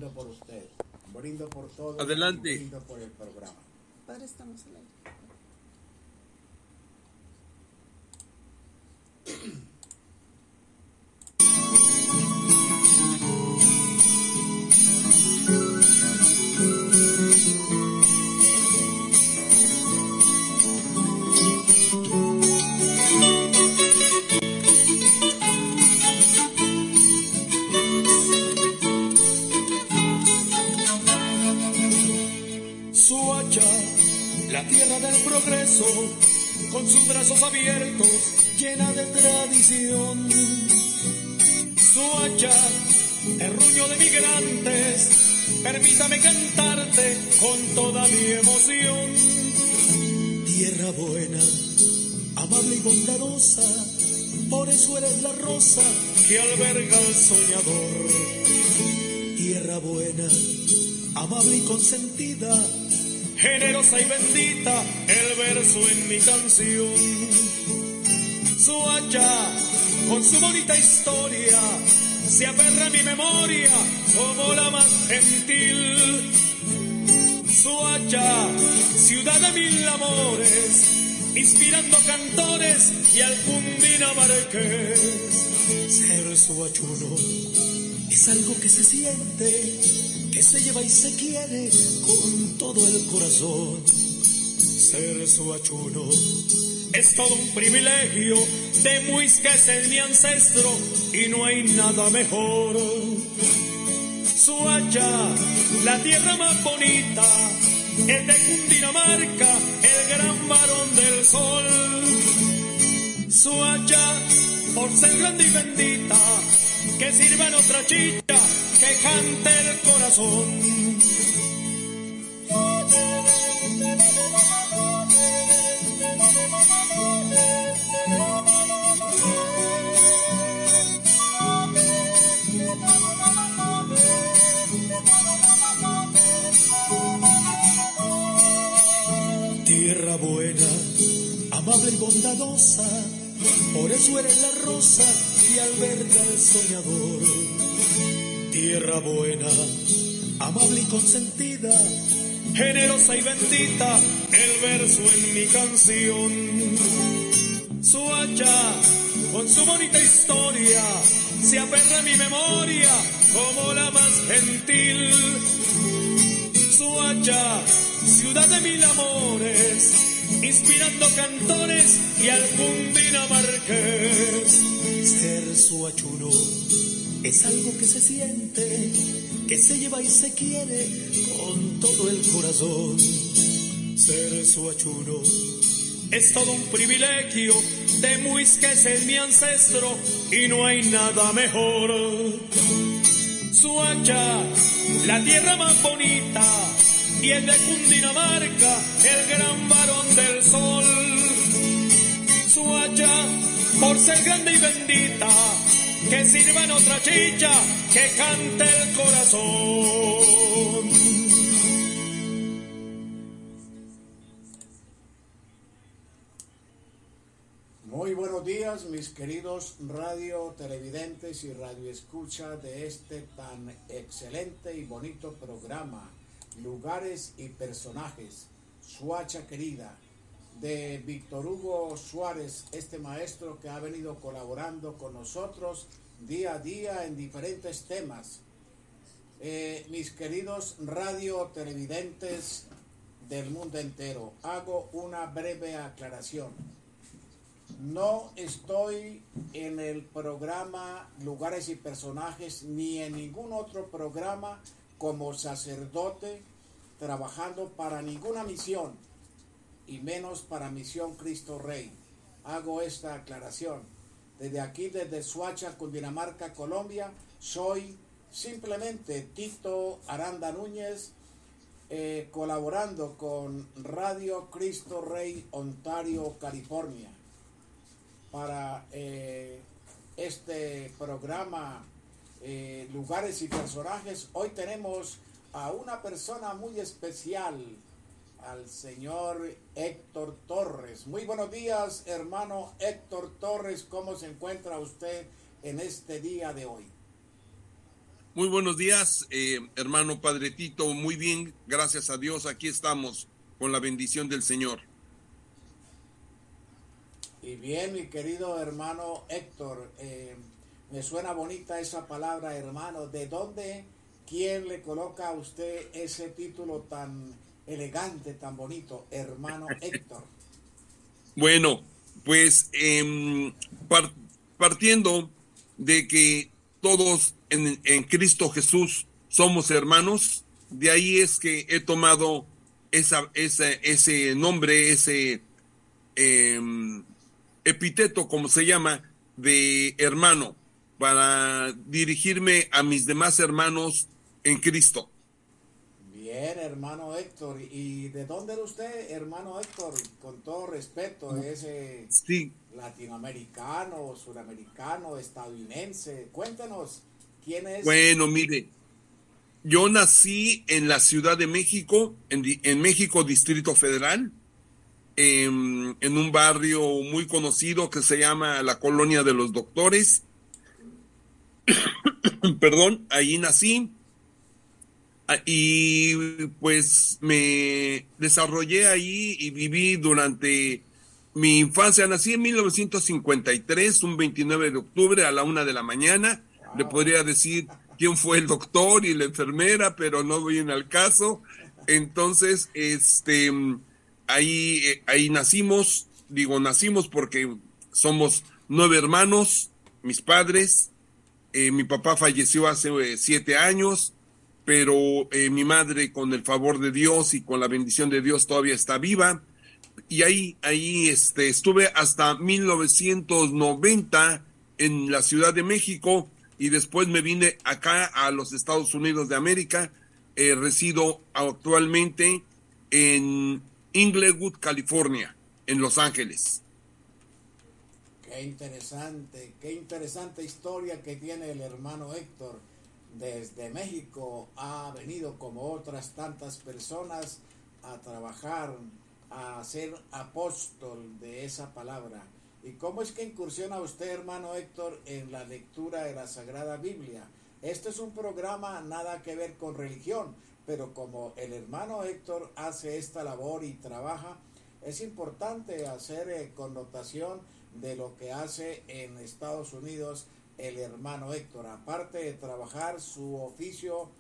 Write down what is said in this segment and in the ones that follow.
brindo por usted, brindo por todo. Adelante. Brindo por el programa. Padre, estamos al aire. La tierra del progreso, con sus brazos abiertos, llena de tradición. Soacha, terruño de migrantes, permítame cantarte con toda mi emoción. Tierra buena, amable y bondadosa, por eso eres la rosa que alberga al soñador. Tierra buena, amable y consentida, generosa y bendita, el verso en mi canción. Soacha, con su bonita historia, se aferra a mi memoria como la más gentil. Soacha, ciudad de mil amores, inspirando cantores y al cundinamarqués. Ser soachuno es algo que se siente, que se lleva y se quiere con todo el corazón. Ser soachuno es todo un privilegio, de Muisca es mi ancestro y no hay nada mejor. Soacha, la tierra más bonita, el de Cundinamarca, el gran varón del sol. Soacha, por ser grande y bendita, que sirva en otra chicha, que cante el corazón. Tierra buena, amable y bondadosa, por eso eres la rosa que alberga al soñador. Tierra buena, amable y consentida, generosa y bendita, el verso en mi canción. Soacha, con su bonita historia, se aferra a mi memoria como la más gentil. Soacha, ciudad de mil amores, inspirando cantores y al cundinamarqués. Ser soachuno es algo que se siente, que se lleva y se quiere con todo el corazón. Ser soachuno es todo un privilegio, de Muisca es mi ancestro y no hay nada mejor. Soacha, la tierra más bonita, y el de Cundinamarca, el gran varón del sol. Soacha, por ser grande y bendita, que sirva en otra chicha, que cante el corazón. Muy buenos días, mis queridos radio televidentes y radio escucha de este tan excelente y bonito programa, Lugares y Personajes, Soacha Querida, de Víctor Hugo Suárez, este maestro que ha venido colaborando con nosotros día a día en diferentes temas. Mis queridos radio televidentes del mundo entero, hago una breve aclaración. No estoy en el programa Lugares y Personajes ni en ningún otro programa como sacerdote trabajando para ninguna misión y menos para Misión Cristo Rey. Hago esta aclaración. Desde aquí, desde Soacha, Cundinamarca, Colombia, soy simplemente Tito Aranda Núñez, colaborando con Radio Cristo Rey, Ontario, California, para este programa Lugares y Personajes. Hoy tenemos a una persona muy especial, al señor Héctor Torres. Muy buenos días, hermano Héctor Torres. ¿Cómo se encuentra usted en este día de hoy? Muy buenos días, hermano Padre Tito. Muy bien, gracias a Dios. Aquí estamos con la bendición del Señor. Y bien, mi querido hermano Héctor, me suena bonita esa palabra, hermano. ¿De dónde, quién le coloca a usted ese título tan elegante, tan bonito, hermano Héctor? Bueno, pues partiendo de que todos en Cristo Jesús somos hermanos, de ahí es que he tomado ese nombre, ese epíteto, como se llama, de hermano, para dirigirme a mis demás hermanos en Cristo. Bien, hermano Héctor. ¿Y de dónde era usted, hermano Héctor? Con todo respeto, ¿es Sí. latinoamericano, suramericano, estadounidense? Cuéntenos, ¿quién es? Bueno, mire, yo nací en la Ciudad de México, en México, Distrito Federal, en un barrio muy conocido que se llama la Colonia de los Doctores. Perdón, ahí nací. Y pues me desarrollé ahí y viví durante mi infancia. Nací en 1953, un 29 de octubre a la 1 de la mañana. Le Wow. podría decir quién fue el doctor y la enfermera, pero no viene al caso. Entonces, ahí nacimos. Digo, nacimos porque somos 9 hermanos, mis padres. Mi papá falleció hace 7 años, pero mi madre, con el favor de Dios y con la bendición de Dios, todavía está viva. Y ahí estuve hasta 1990 en la Ciudad de México, y después me vine acá a los Estados Unidos de América. Resido actualmente en Inglewood, California, en Los Ángeles. Qué interesante historia que tiene el hermano Héctor. Desde México ha venido, como otras tantas personas, a trabajar, a ser apóstol de esa palabra. ¿Y cómo es que incursiona usted, hermano Héctor, en la lectura de la Sagrada Biblia? Este es un programa nada que ver con religión, pero como el hermano Héctor hace esta labor y trabaja, es importante hacer connotación de lo que hace en Estados Unidos el hermano Héctor. Aparte de trabajar su oficio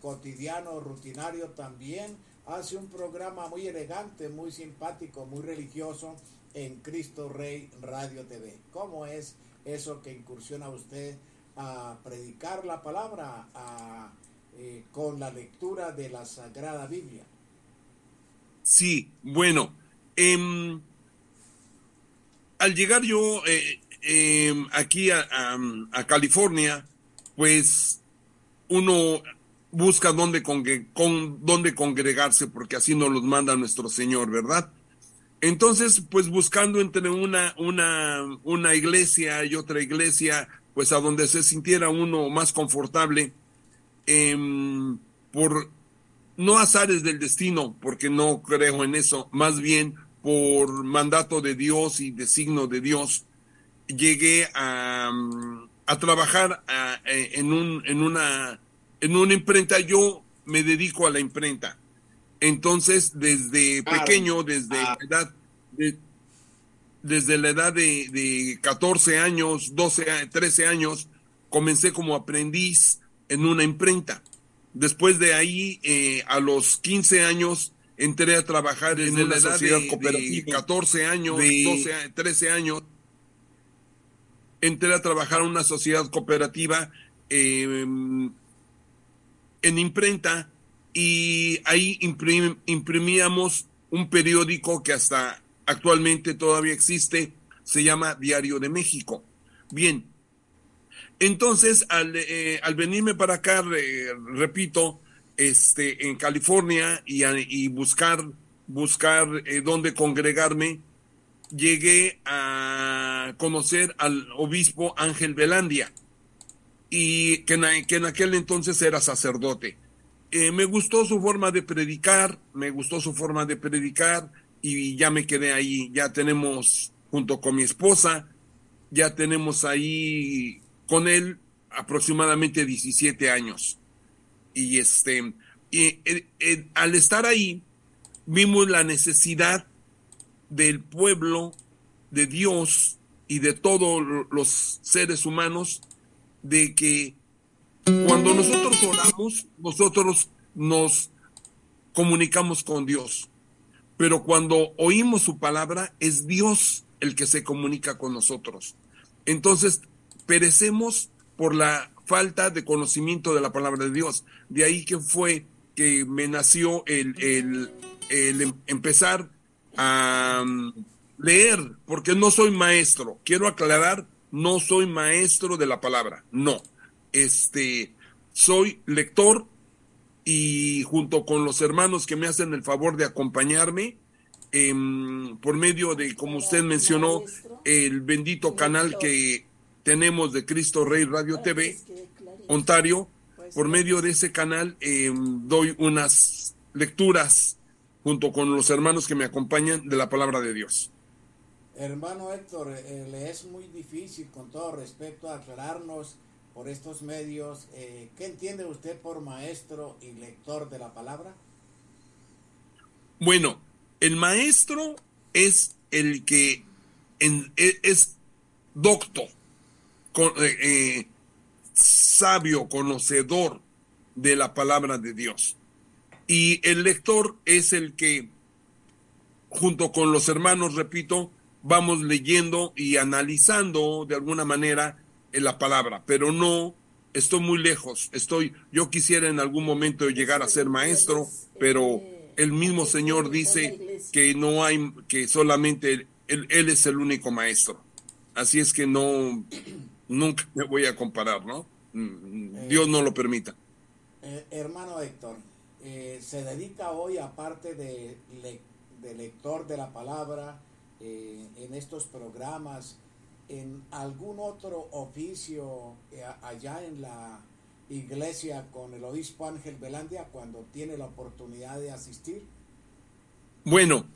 cotidiano, rutinario, también hace un programa muy elegante, muy simpático, muy religioso en Cristo Rey Radio TV. ¿Cómo es eso que incursiona usted a predicar la palabra con la lectura de la Sagrada Biblia? Sí, bueno, al llegar yo aquí a California, pues uno busca dónde congregarse, porque así nos los manda nuestro Señor, ¿verdad? Entonces, pues buscando entre una iglesia y otra iglesia, pues a donde se sintiera uno más confortable, por no azares del destino, porque no creo en eso, más bien por mandato de Dios y designo de Dios, llegué a trabajar en una imprenta. Yo me dedico a la imprenta. Entonces, desde Claro. pequeño, desde la edad de 14 años, 12, 13 años, comencé como aprendiz en una imprenta. Después de ahí, a los 15 años, entré a trabajar en una sociedad cooperativa. De 14 años, 12, 13 años, entré a trabajar en una sociedad cooperativa en imprenta, y ahí imprimíamos un periódico que hasta actualmente todavía existe, se llama Diario de México. Bien, entonces al venirme para acá, repito, en California, y buscar dónde congregarme, llegué a conocer al obispo Ángel Velandia, y que en aquel entonces era sacerdote. Me gustó su forma de predicar, y ya me quedé ahí. Ya tenemos, junto con mi esposa, ya tenemos ahí con él aproximadamente 17 años. Y al estar ahí, vimos la necesidad del pueblo, de Dios y de todos los seres humanos, de que cuando nosotros oramos, nosotros nos comunicamos con Dios. Pero cuando oímos su palabra, es Dios el que se comunica con nosotros. Entonces, perecemos por la falta de conocimiento de la palabra de Dios. De ahí que fue que me nació el empezar a leer, porque no soy maestro. Quiero aclarar, no soy maestro de la palabra, no. Soy lector, y junto con los hermanos que me hacen el favor de acompañarme, por medio de, como usted mencionó, el bendito canal que tenemos de Cristo Rey Radio TV, Ontario, por medio de ese canal doy unas lecturas junto con los hermanos que me acompañan de la palabra de Dios. Hermano Héctor, le es muy difícil, con todo respeto, aclararnos por estos medios, ¿qué entiende usted por maestro y lector de la palabra? Bueno, el maestro es el que es docto, sabio, conocedor de la palabra de Dios. Y el lector es el que, junto con los hermanos, repito, vamos leyendo y analizando de alguna manera en la palabra, pero no estoy muy lejos. Yo quisiera en algún momento llegar a ser maestro, pero el mismo Señor dice que no hay, que solamente él es el único maestro. Así es que nunca me voy a comparar, ¿no? Dios no lo permita. Hermano Héctor, se dedica hoy, aparte de lector de la palabra, en estos programas, en algún otro oficio allá en la iglesia con el obispo Ángel Velandia cuando tiene la oportunidad de asistir? Bueno,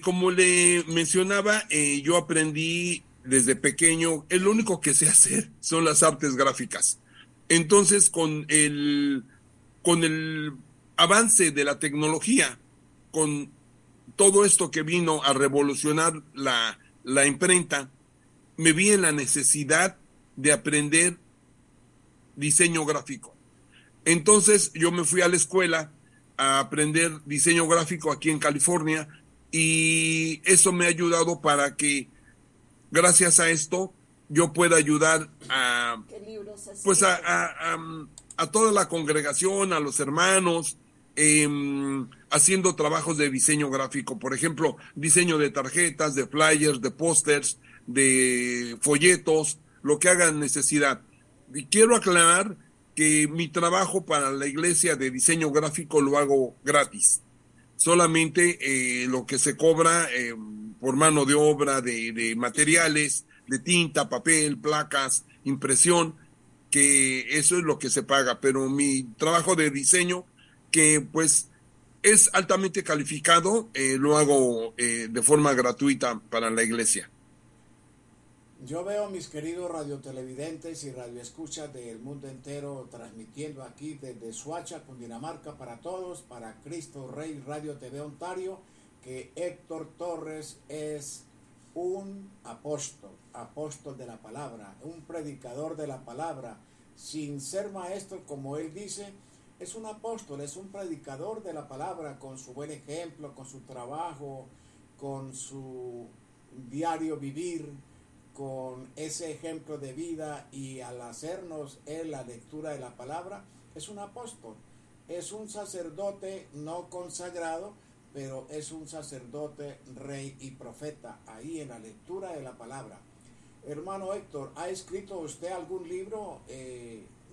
como le mencionaba, yo aprendí desde pequeño, lo único que sé hacer son las artes gráficas. Entonces, con el avance de la tecnología, con todo esto que vino a revolucionar la imprenta, me vi en la necesidad de aprender diseño gráfico. Entonces yo me fui a la escuela a aprender diseño gráfico aquí en California, y eso me ha ayudado para que, gracias a esto, yo pueda ayudar a toda la congregación, a los hermanos, haciendo trabajos de diseño gráfico. Por ejemplo, diseño de tarjetas, de flyers, de pósters, de folletos, lo que haga necesidad. Y quiero aclarar que mi trabajo para la iglesia de diseño gráfico lo hago gratis. Solamente lo que se cobra por mano de obra, de materiales, de tinta, papel, placas, impresión, que eso es lo que se paga. Pero mi trabajo de diseño, que pues es altamente calificado, lo hago de forma gratuita para la iglesia. Yo veo, mis queridos radiotelevidentes y radioescuchas del mundo entero, transmitiendo aquí desde Suacha, Cundinamarca, para todos, para Cristo Rey Radio TV Ontario, que Héctor Torres es un apóstol de la palabra, un predicador de la palabra, sin ser maestro, como él dice. Es un apóstol, es un predicador de la palabra, con su buen ejemplo, con su trabajo, con su diario vivir, con ese ejemplo de vida, y al hacernos él la lectura de la palabra, es un apóstol, es un sacerdote no consagrado, pero es un sacerdote, rey y profeta, ahí en la lectura de la palabra. Hermano Héctor, ¿ha escrito usted algún libro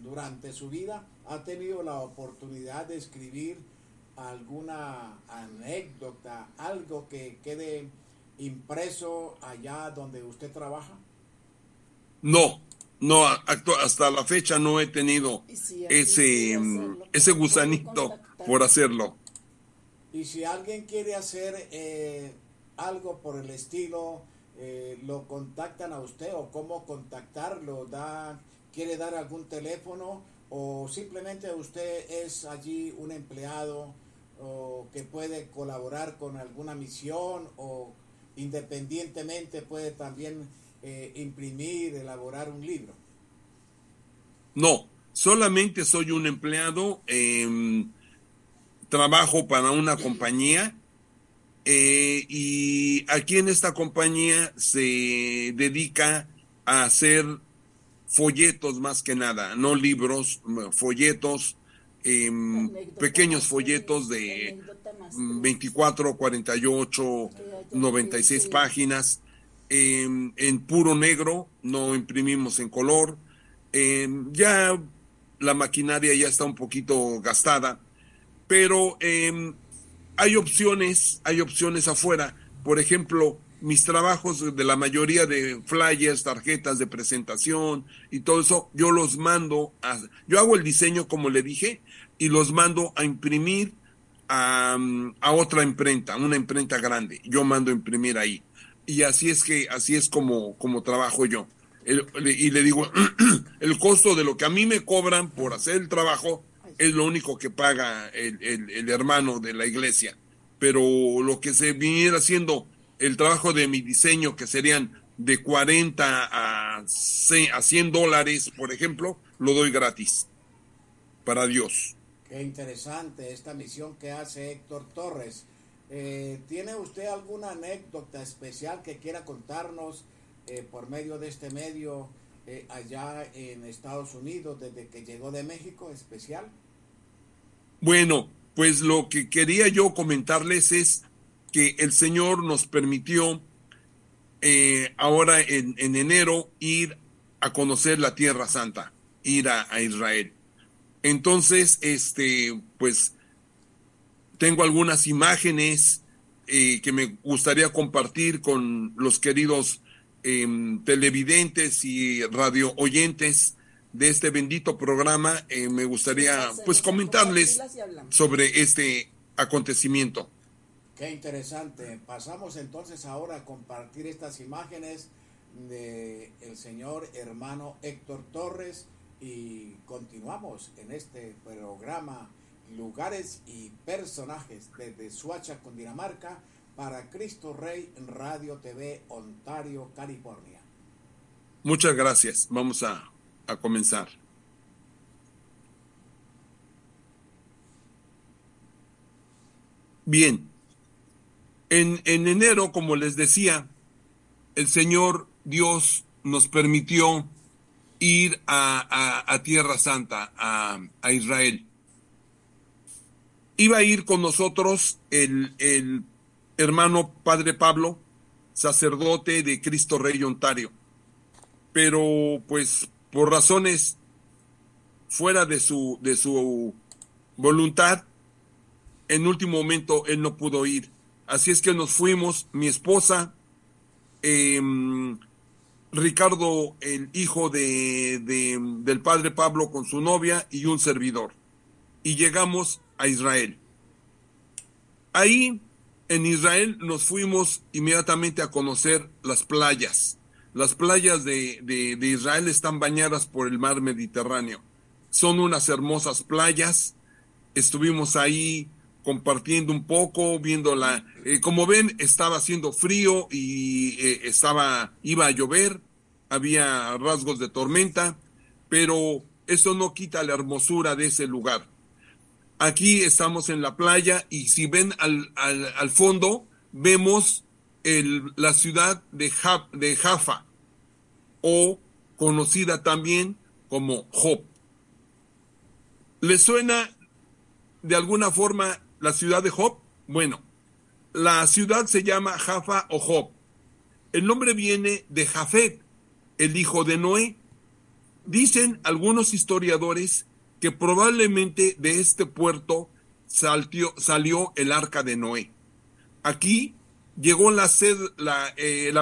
durante su vida? ¿Ha tenido la oportunidad de escribir alguna anécdota, algo que quede impreso allá donde usted trabaja? No, hasta la fecha no he tenido ese gusanito por hacerlo. Y si alguien quiere hacer algo por el estilo, ¿lo contactan a usted, o cómo contactarlo? quiere dar algún teléfono o simplemente usted es allí un empleado o que puede colaborar con alguna misión o independientemente puede también imprimir, elaborar un libro. No, solamente soy un empleado, trabajo para una compañía y aquí en esta compañía se dedica a hacer folletos más que nada, no libros, folletos, pequeños folletos de 24, 48, 96 páginas, en puro negro, no imprimimos en color. Ya la maquinaria ya está un poquito gastada, pero hay opciones afuera. Por ejemplo, mis trabajos de la mayoría de flyers, tarjetas de presentación y todo eso, yo hago el diseño como le dije y los mando a imprimir a otra imprenta, una imprenta grande. Yo mando a imprimir ahí. Y así es como trabajo yo. Y le digo, el costo de lo que a mí me cobran por hacer el trabajo es lo único que paga el hermano de la iglesia. Pero lo que se viniera haciendo el trabajo de mi diseño, que serían de 40 a $100, por ejemplo, lo doy gratis para Dios. Qué interesante esta misión que hace Héctor Torres. ¿Tiene usted alguna anécdota especial que quiera contarnos por medio de este medio allá en Estados Unidos desde que llegó de México especial? Bueno, pues lo que quería yo comentarles es que el Señor nos permitió ahora en enero ir a conocer la Tierra Santa, ir a Israel. Entonces, pues tengo algunas imágenes que me gustaría compartir con los queridos televidentes y radio oyentes de este bendito programa. Me gustaría pues comentarles sobre este acontecimiento. Qué interesante. Pasamos entonces ahora a compartir estas imágenes de el señor hermano Héctor Torres y continuamos en este programa Lugares y Personajes desde Suacha, Cundinamarca, para Cristo Rey Radio TV, Ontario, California. Muchas gracias. Vamos a comenzar. Bien. En enero, como les decía, el Señor Dios nos permitió ir a Tierra Santa, a Israel. Iba a ir con nosotros el hermano Padre Pablo, sacerdote de Cristo Rey Ontario, pero pues por razones fuera de su voluntad, en último momento él no pudo ir. Así es que nos fuimos, mi esposa, Ricardo, el hijo del Padre Pablo con su novia y un servidor. Y llegamos a Israel. Ahí, en Israel, nos fuimos inmediatamente a conocer las playas. Las playas de Israel están bañadas por el mar Mediterráneo. Son unas hermosas playas. Estuvimos ahí compartiendo un poco, viéndola. Como ven, estaba haciendo frío y iba a llover. Había rasgos de tormenta, pero eso no quita la hermosura de ese lugar. Aquí estamos en la playa y si ven al fondo, vemos la ciudad de Jaffa, o conocida también como Job. ¿Les suena de alguna forma la ciudad de Job? Bueno, la ciudad se llama Jaffa o Job. El nombre viene de Jafet, el hijo de Noé. Dicen algunos historiadores que probablemente de este puerto salió el arca de Noé. Aquí llegó la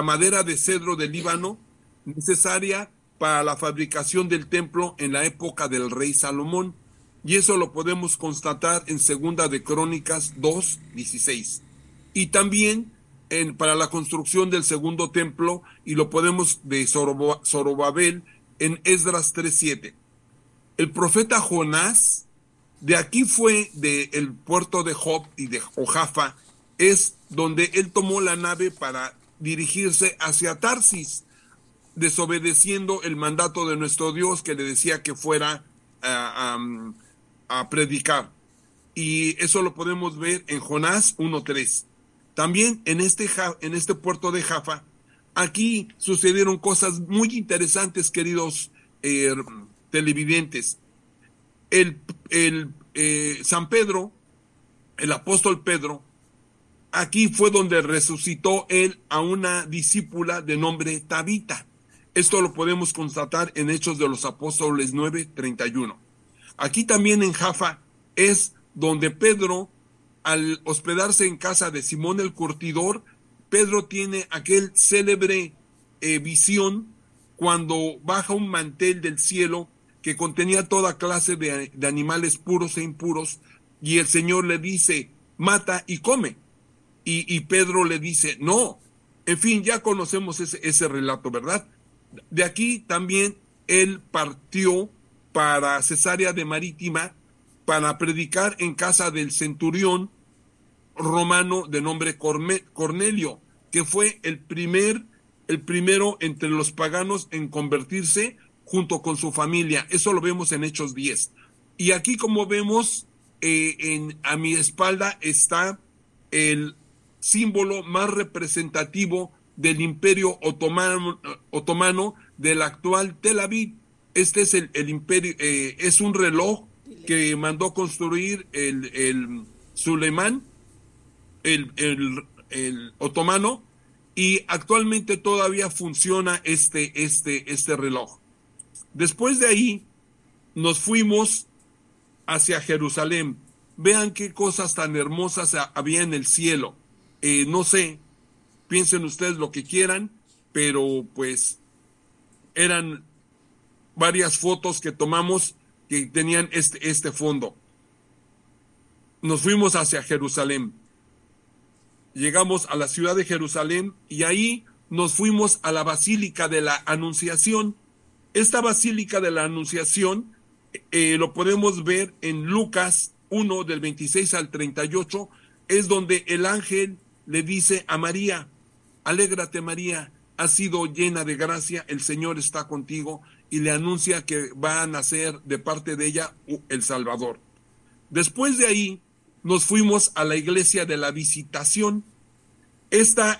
madera de cedro del Líbano necesaria para la fabricación del templo en la época del rey Salomón, y eso lo podemos constatar en Segunda de Crónicas 2:16. Y también para la construcción del segundo templo, y lo podemos de Zorobabel en Esdras 3:7. El profeta Jonás, de aquí fue del puerto de Job y de Jaffa, es donde él tomó la nave para dirigirse hacia Tarsis, desobedeciendo el mandato de nuestro Dios que le decía que fuera a predicar. Y eso lo podemos ver en Jonás 1:3. También en este puerto de Jaffa, aquí sucedieron cosas muy interesantes, queridos televidentes. San Pedro, el apóstol Pedro, aquí fue donde resucitó él a una discípula de nombre Tabita. Esto lo podemos constatar en Hechos de los Apóstoles 9:31. Aquí también en Jaffa es donde Pedro, al hospedarse en casa de Simón el Curtidor, Pedro tiene aquel célebre visión cuando baja un mantel del cielo que contenía toda clase de animales puros e impuros, y el Señor le dice, mata y come. Y Pedro le dice, no. En fin, ya conocemos ese relato, ¿verdad? De aquí también él partió para Cesarea de Marítima para predicar en casa del centurión romano de nombre Cornelio, que fue el primero entre los paganos en convertirse junto con su familia. Eso lo vemos en Hechos 10. Y aquí, como vemos, a mi espalda está el símbolo más representativo del Imperio Otomano del actual Tel Aviv. Este es el imperio, es un reloj que mandó construir el Suleimán, el otomano, y actualmente todavía funciona este reloj. Después de ahí nos fuimos hacia Jerusalén. Vean qué cosas tan hermosas había en el cielo. No sé, piensen ustedes lo que quieran, pero pues eran varias fotos que tomamos que tenían este fondo. Nos fuimos hacia Jerusalén. Llegamos a la ciudad de Jerusalén y ahí nos fuimos a la Basílica de la Anunciación. Esta Basílica de la Anunciación lo podemos ver en Lucas 1 del 26 al 38, es donde el ángel le dice a María, alégrate María, has sido llena de gracia, el Señor está contigo, y le anuncia que va a nacer de parte de ella el Salvador. Después de ahí nos fuimos a la iglesia de la Visitación.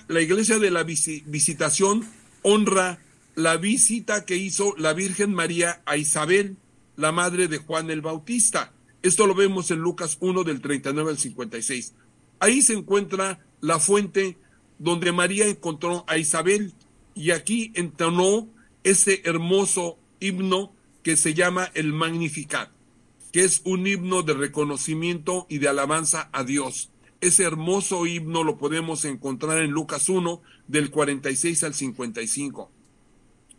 La iglesia de la Visitación honra la visita que hizo la Virgen María a Isabel, la madre de Juan el Bautista. Esto lo vemos en Lucas 1 del 39 al 56. Ahí se encuentra la fuente donde María encontró a Isabel y aquí entonó ese hermoso himno que se llama el Magnificat, que es un himno de reconocimiento y de alabanza a Dios. Ese hermoso himno lo podemos encontrar en Lucas 1 del 46 al 55.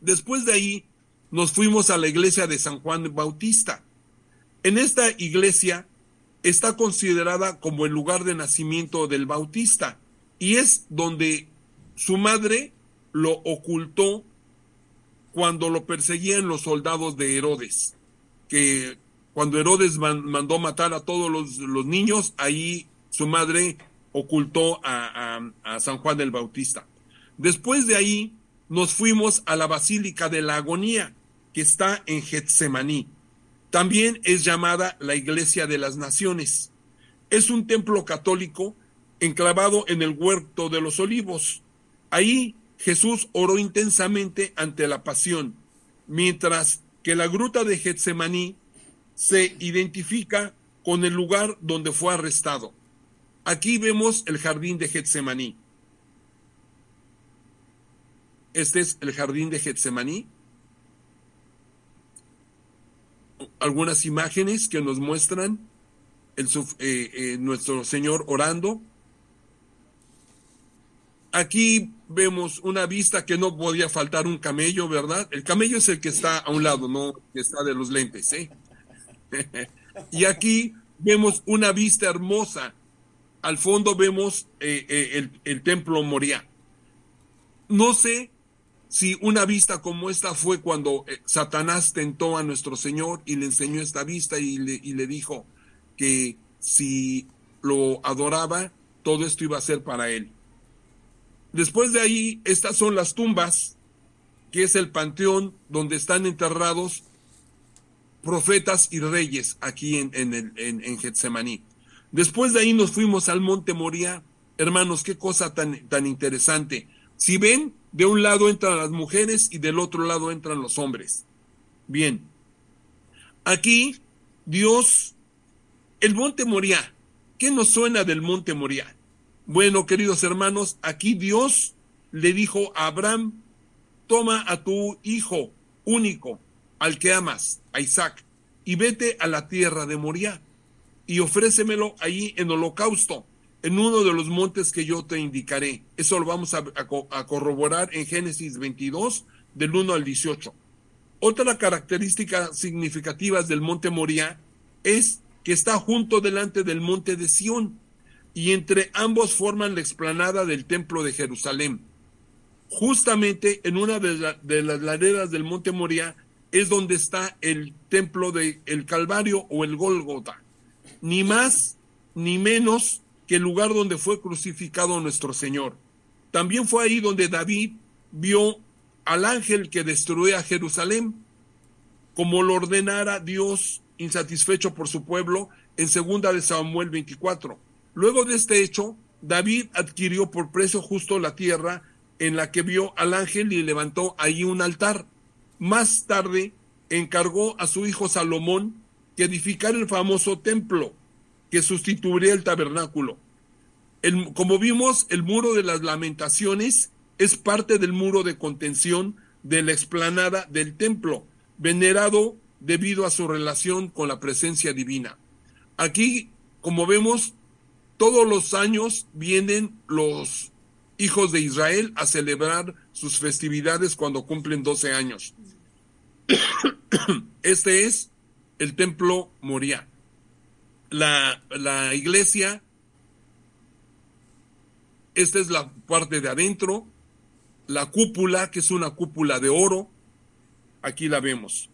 Después de ahí nos fuimos a la iglesia de San Juan Bautista. En esta iglesia está considerada como el lugar de nacimiento del Bautista y es donde su madre lo ocultó cuando lo perseguían los soldados de Herodes, que cuando Herodes mandó matar a todos los niños, ahí su madre ocultó a San Juan el Bautista. Después de ahí nos fuimos a la Basílica de la Agonía, que está en Getsemaní. También es llamada la Iglesia de las Naciones. Es un templo católico enclavado en el Huerto de los Olivos. Ahí Jesús oró intensamente ante la pasión, mientras que la gruta de Getsemaní se identifica con el lugar donde fue arrestado. Aquí vemos el jardín de Getsemaní. Este es el jardín de Getsemaní. Algunas imágenes que nos muestran nuestro Señor orando. Aquí vemos una vista que no podía faltar un camello, ¿verdad? El camello es el que está a un lado, no que está de los lentes, ¿eh? Y aquí vemos una vista hermosa. Al fondo vemos el templo Moriah. No sé si una vista como esta fue cuando Satanás tentó a nuestro Señor y le enseñó esta vista y le dijo que si lo adoraba, todo esto iba a ser para él. Después de ahí, estas son las tumbas, que es el panteón donde están enterrados profetas y reyes aquí en Getsemaní. Después de ahí nos fuimos al monte Moría. Hermanos, qué cosa tan interesante. Si ven, de un lado entran las mujeres y del otro lado entran los hombres. Bien, aquí Dios, el monte Moría, ¿qué nos suena del monte Moría? Bueno, queridos hermanos, aquí Dios le dijo a Abraham: toma a tu hijo único, al que amas, a Isaac, y vete a la tierra de Moría y ofrécemelo allí en holocausto, en uno de los montes que yo te indicaré. Eso lo vamos a corroborar en Génesis 22, del 1 al 18. Otra característica significativa del monte Moría es que está junto delante del monte de Sión, y entre ambos forman la explanada del templo de Jerusalén. Justamente en una de las laderas del monte Moría es donde está el templo del Calvario o el Gólgota, ni más ni menos que el lugar donde fue crucificado nuestro Señor. También fue ahí donde David vio al ángel que destruía Jerusalén, como lo ordenara Dios, insatisfecho por su pueblo, en 2 de Samuel 24. Luego de este hecho, David adquirió por precio justo la tierra en la que vio al ángel y levantó allí un altar. Más tarde encargó a su hijo Salomón que edificara el famoso templo que sustituiría el tabernáculo. Como vimos, el muro de las lamentaciones es parte del muro de contención de la explanada del templo, venerado debido a su relación con la presencia divina. Aquí, como vemos, todos los años vienen los hijos de Israel a celebrar sus festividades cuando cumplen 12 años. Este es el templo Moría. La iglesia, esta es la parte de adentro, la cúpula, que es una cúpula de oro, aquí la vemos.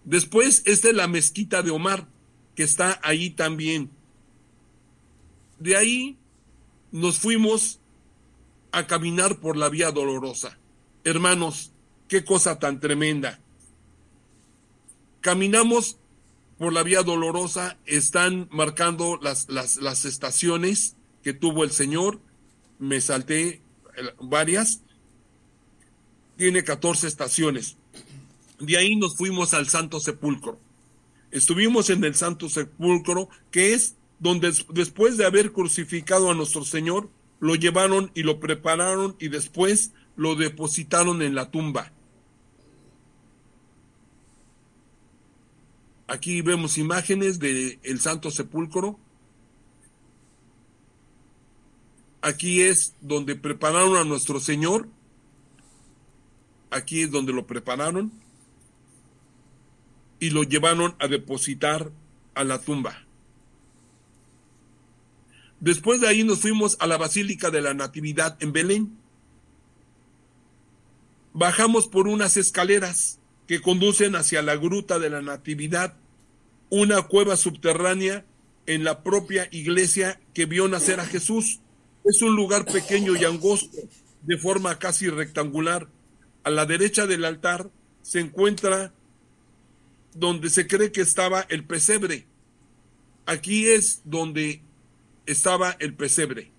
Después, esta es la mezquita de Omar, que está ahí también. De ahí nos fuimos a caminar por la Vía Dolorosa. Hermanos, qué cosa tan tremenda. Caminamos por la Vía Dolorosa, están marcando las estaciones que tuvo el Señor. Me salté varias. Tiene 14 estaciones. De ahí nos fuimos al Santo Sepulcro. Estuvimos en el Santo Sepulcro, que es donde después de haber crucificado a nuestro Señor, lo llevaron y lo prepararon y después lo depositaron en la tumba. Aquí vemos imágenes del Santo Sepulcro. Aquí es donde prepararon a nuestro Señor. Aquí es donde lo prepararon y lo llevaron a depositar a la tumba. Después de ahí nos fuimos a la Basílica de la Natividad en Belén. Bajamos por unas escaleras que conducen hacia la Gruta de la Natividad, una cueva subterránea en la propia iglesia que vio nacer a Jesús. Es un lugar pequeño y angosto, de forma casi rectangular. A la derecha del altar se encuentra donde se cree que estaba el pesebre. Aquí es donde estaba el pesebre,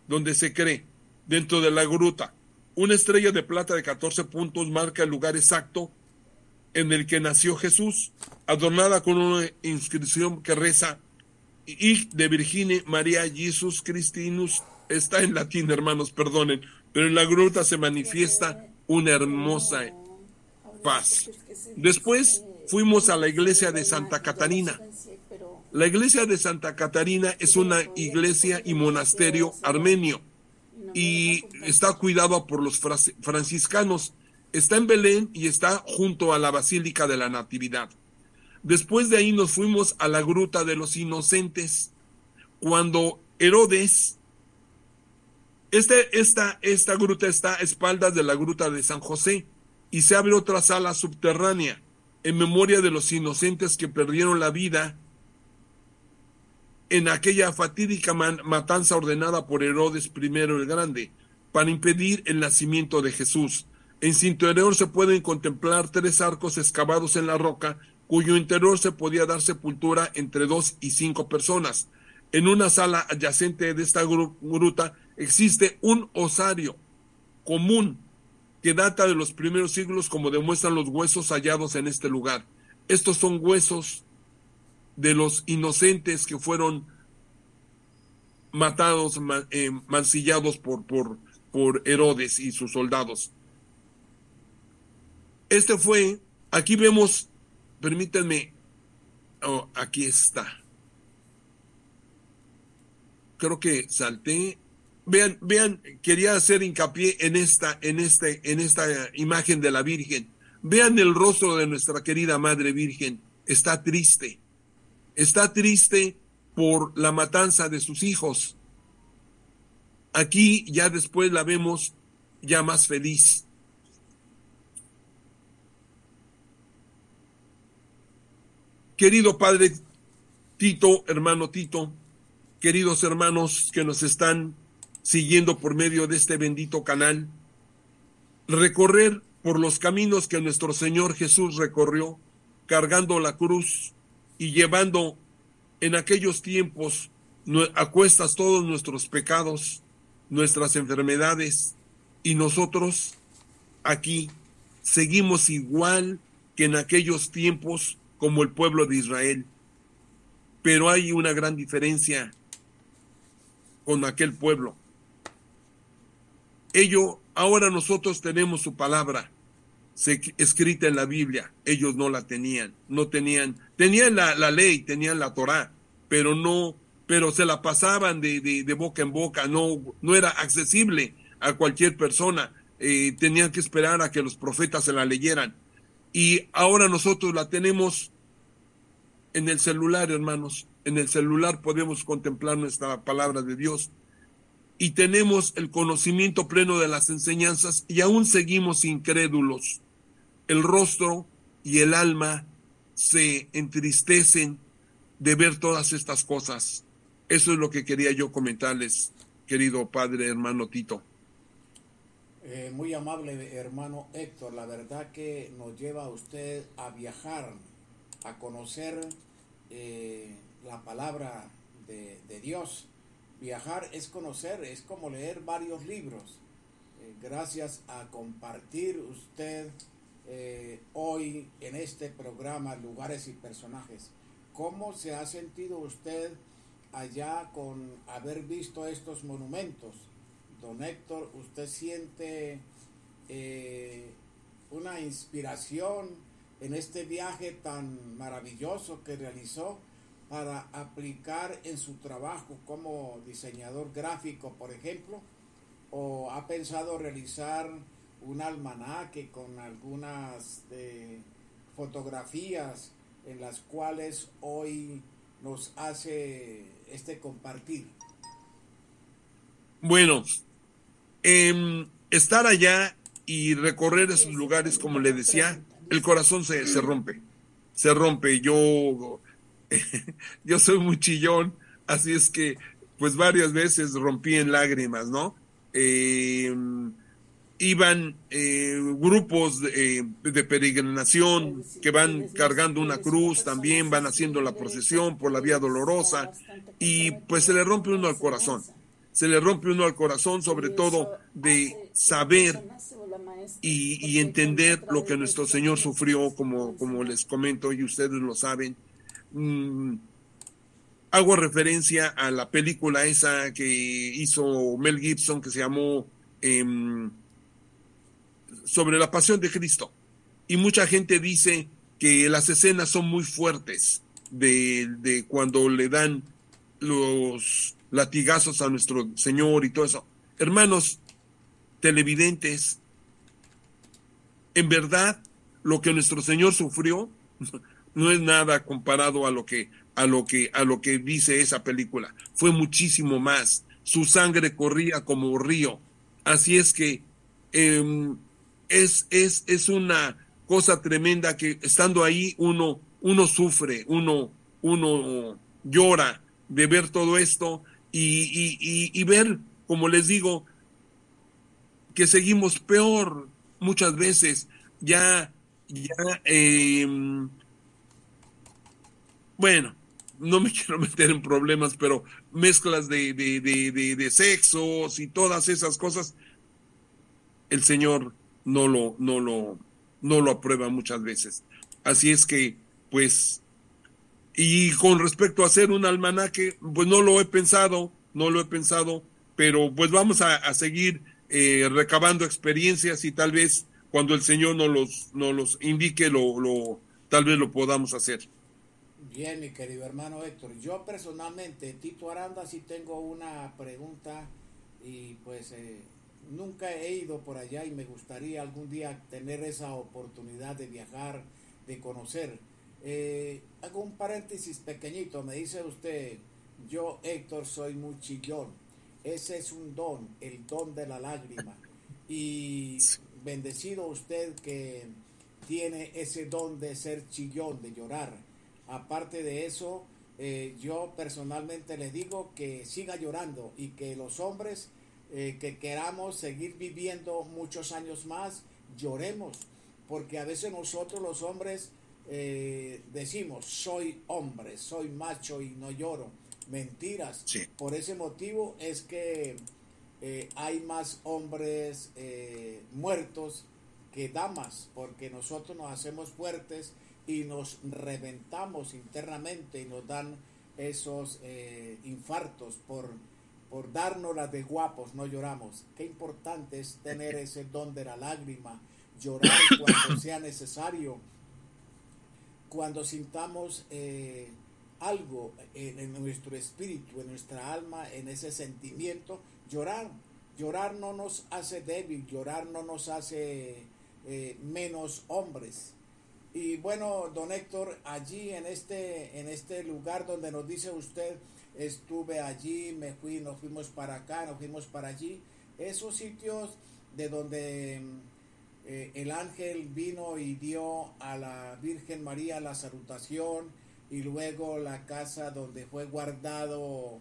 donde se cree, dentro de la gruta. Una estrella de plata de 14 puntos marca el lugar exacto en el que nació Jesús, adornada con una inscripción que reza: Hic de Virgine María Jesus Christinus. Está en latín, hermanos, perdonen, pero en la gruta se manifiesta una hermosa paz. Después fuimos a la iglesia de Santa Catarina. La iglesia de Santa Catarina es una iglesia y monasterio armenio y está cuidado por los franciscanos. Está en Belén y está junto a la Basílica de la Natividad. Después de ahí nos fuimos a la Gruta de los Inocentes. Cuando Herodes Esta gruta está a espaldas de la gruta de San José y se abre otra sala subterránea en memoria de los inocentes que perdieron la vida en aquella fatídica matanza ordenada por Herodes I el Grande para impedir el nacimiento de Jesús. En su interior se pueden contemplar 3 arcos excavados en la roca, cuyo interior se podía dar sepultura entre 2 y 5 personas. En una sala adyacente de esta gruta existe un osario común que data de los primeros siglos, como demuestran los huesos hallados en este lugar. Estos son huesos de los inocentes que fueron matados, mancillados por Herodes y sus soldados. Aquí vemos, permítanme, aquí está. Creo que salté. Vean, quería hacer hincapié en esta imagen de la Virgen. Vean el rostro de nuestra querida Madre Virgen. Está triste por la matanza de sus hijos. Aquí ya después la vemos ya más feliz. Querido padre Tito, hermano Tito, queridos hermanos que nos están siguiendo por medio de este bendito canal, recorrer por los caminos que nuestro Señor Jesús recorrió, cargando la cruz y llevando en aquellos tiempos a cuestas todos nuestros pecados, nuestras enfermedades, y nosotros aquí seguimos igual que en aquellos tiempos como el pueblo de Israel. Pero hay una gran diferencia con aquel pueblo. Ahora nosotros tenemos su palabra escrita en la Biblia. Ellos no la tenían, tenían la ley, tenían la Torá, pero se la pasaban de boca en boca, no era accesible a cualquier persona, tenían que esperar a que los profetas se la leyeran. Y ahora nosotros la tenemos en el celular, hermanos. En el celular podemos contemplar nuestra palabra de Dios y tenemos el conocimiento pleno de las enseñanzas, y aún seguimos incrédulos. El rostro y el alma se entristecen de ver todas estas cosas. Eso es lo que quería yo comentarles, querido padre, hermano Tito. Muy amable hermano Héctor, la verdad que nos lleva a usted a viajar, a conocer la palabra de Dios. Viajar es conocer, es como leer varios libros. Gracias a compartir usted hoy en este programa Lugares y Personajes. ¿Cómo se ha sentido usted allá con haber visto estos monumentos? Don Héctor, ¿usted siente una inspiración en este viaje tan maravilloso que realizó para aplicar en su trabajo como diseñador gráfico, por ejemplo? ¿O ha pensado realizar un almanaque con algunas fotografías en las cuales hoy nos hace este compartir? Bueno, estar allá y recorrer esos lugares, como le decía, el corazón se rompe. Yo soy muy chillón, así es que pues varias veces rompí en lágrimas, ¿no? Iban grupos de peregrinación que van cargando una cruz, también van haciendo la procesión por la Vía Dolorosa, y pues se le rompe uno al corazón. Sobre todo de saber y entender lo que nuestro Señor sufrió, como les comento, y ustedes lo saben. Hago referencia a la película esa que hizo Mel Gibson, que se llamó sobre la pasión de Cristo, y mucha gente dice que las escenas son muy fuertes de cuando le dan los latigazos a nuestro Señor y todo eso. Hermanos televidentes, en verdad lo que nuestro Señor sufrió no es nada comparado a lo que dice esa película. Fue muchísimo más. su sangre corría como río. Así es que es una cosa tremenda que estando ahí uno sufre, uno llora de ver todo esto y ver, como les digo, que seguimos peor muchas veces. Ya, bueno, no me quiero meter en problemas, pero mezclas de sexos y todas esas cosas, el Señor no lo aprueba muchas veces. Así es que, pues, y con respecto a hacer un almanaque, pues no lo he pensado, pero pues vamos a seguir recabando experiencias y tal vez cuando el Señor nos los indique, tal vez lo podamos hacer. Bien, mi querido hermano Héctor. Yo personalmente, Tito Aranda, sí tengo una pregunta y pues nunca he ido por allá y me gustaría algún día tener esa oportunidad de viajar, de conocer. Hago un paréntesis pequeñito. Me dice usted, yo Héctor soy muy chillón. Ese es un don, el don de la lágrima. Y bendecido usted que tiene ese don de ser chillón, de llorar. Aparte de eso, yo personalmente le digo que siga llorando y que los hombres que queramos seguir viviendo muchos años más, lloremos, porque a veces nosotros los hombres decimos, soy hombre, soy macho y no lloro. Mentiras. Sí. Por ese motivo es que hay más hombres muertos que damas, porque nosotros nos hacemos fuertes y nos reventamos internamente y nos dan esos infartos por darnos las de guapos, no lloramos. Qué importante es tener ese don de la lágrima, llorar cuando sea necesario, cuando sintamos algo en nuestro espíritu, en nuestra alma, en ese sentimiento, llorar. Llorar no nos hace débil, llorar no nos hace menos hombres. Y bueno, don Héctor, allí en este lugar donde nos dice usted, estuve allí, nos fuimos para acá, nos fuimos para allí, esos sitios de donde el ángel vino y dio a la Virgen María la salutación, y luego la casa donde fue guardado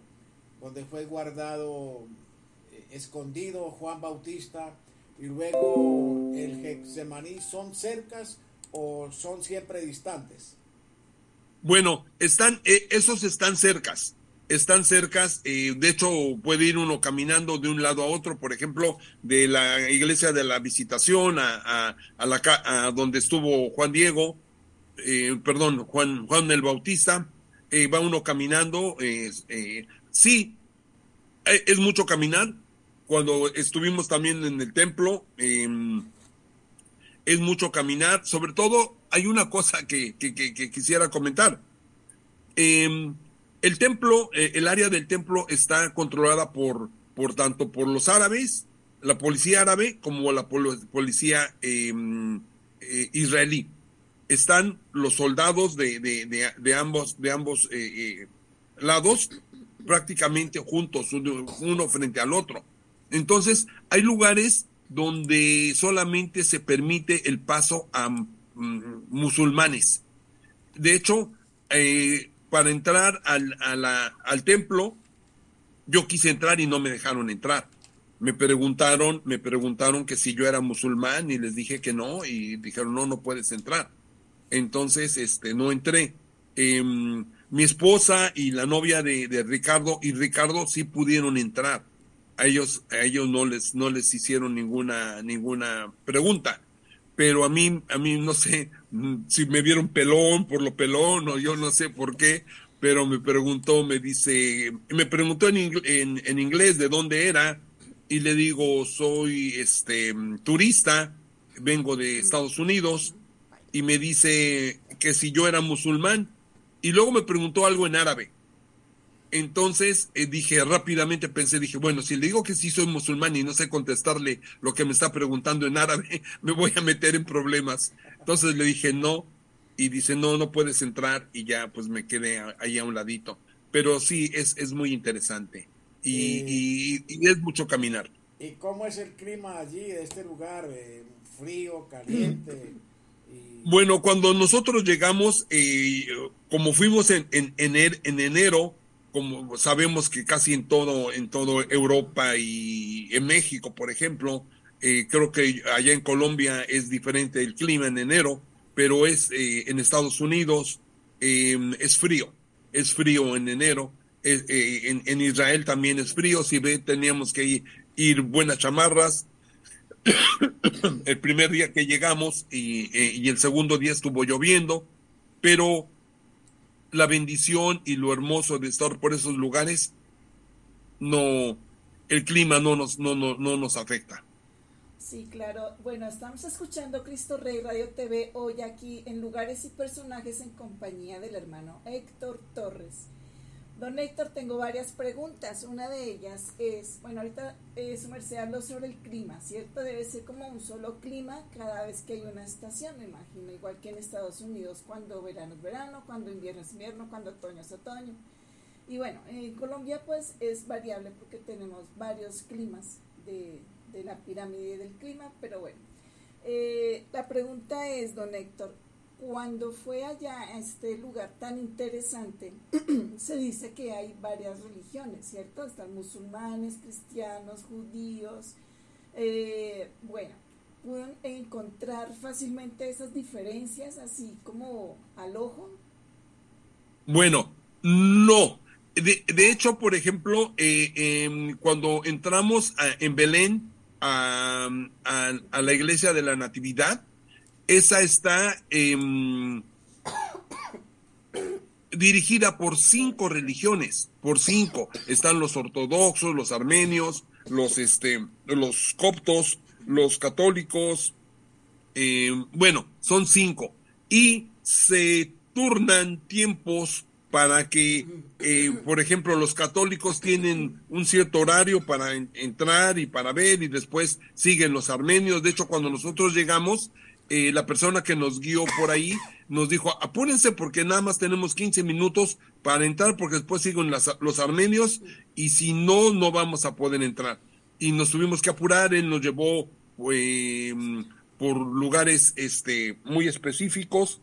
escondido Juan Bautista, y luego el Getsemaní, ¿son cercas o son siempre distantes? Bueno, esos están cercas, de hecho puede ir uno caminando de un lado a otro, por ejemplo, de la iglesia de la Visitación a donde estuvo Juan Diego, Juan el Bautista, va uno caminando, sí, es mucho caminar. Cuando estuvimos también en el templo, es mucho caminar. Sobre todo, hay una cosa que quisiera comentar. El templo, el área del templo está controlada tanto por los árabes, la policía árabe, como la policía israelí. Están los soldados de ambos lados prácticamente juntos, uno frente al otro. Entonces, hay lugares donde solamente se permite el paso a musulmanes. De hecho, para entrar al templo, yo quise entrar y no me dejaron entrar. Me preguntaron que si yo era musulmán y les dije que no, y dijeron, no puedes entrar. Entonces, no entré. Mi esposa y la novia de Ricardo sí pudieron entrar. A ellos no les hicieron ninguna pregunta, pero a mí no sé si me vieron pelón por lo pelón, o yo no sé por qué, pero me preguntó en inglés de dónde era, y le digo, soy turista, vengo de Estados Unidos, y me dice que si yo era musulmán, y luego me preguntó algo en árabe. Entonces dije, bueno, si le digo que sí soy musulmán y no sé contestarle lo que me está preguntando en árabe, me voy a meter en problemas. Entonces le dije no, y dice, no puedes entrar, y ya pues me quedé ahí a un ladito. Pero sí, es muy interesante. y es mucho caminar. ¿Y cómo es el clima allí, de este lugar? ¿Frío, caliente? Bueno, cuando nosotros llegamos, como fuimos en enero, como sabemos que casi en todo Europa y en México, por ejemplo, creo que allá en Colombia es diferente el clima en enero, pero en Estados Unidos es frío en enero. En Israel también es frío. Si ve, teníamos que ir buenas chamarras el primer día que llegamos y el segundo día estuvo lloviendo, pero la bendición y lo hermoso de estar por esos lugares, no, el clima no nos afecta. Sí, claro. Bueno, estamos escuchando Cristo Rey Radio TV hoy aquí en Lugares y Personajes en compañía del hermano Héctor Torres. Don Héctor, tengo varias preguntas. Una de ellas es, bueno, ahorita su merced habló sobre el clima, ¿cierto? Debe ser como un solo clima cada vez que hay una estación, me imagino, igual que en Estados Unidos, cuando verano es verano, cuando invierno es invierno, cuando otoño es otoño. Y bueno, en Colombia pues es variable porque tenemos varios climas de la pirámide del clima, pero bueno. La pregunta es, don Héctor, cuando fue allá a este lugar tan interesante, se dice que hay varias religiones, ¿cierto? Están musulmanes, cristianos, judíos. Bueno, ¿pueden encontrar fácilmente esas diferencias así como al ojo? Bueno, no. De hecho, por ejemplo, cuando entramos en Belén a la iglesia de la Natividad, esa está dirigida por 5 religiones, por 5. Están los ortodoxos, los armenios, los coptos, los católicos, bueno, son 5. Y se turnan tiempos para que, por ejemplo, los católicos tienen un cierto horario para entrar y para ver, y después siguen los armenios. De hecho, cuando nosotros llegamos, la persona que nos guió por ahí nos dijo, apúrense porque nada más tenemos 15 minutos para entrar porque después siguen los armenios y si no vamos a poder entrar. Y nos tuvimos que apurar. Él nos llevó por lugares muy específicos,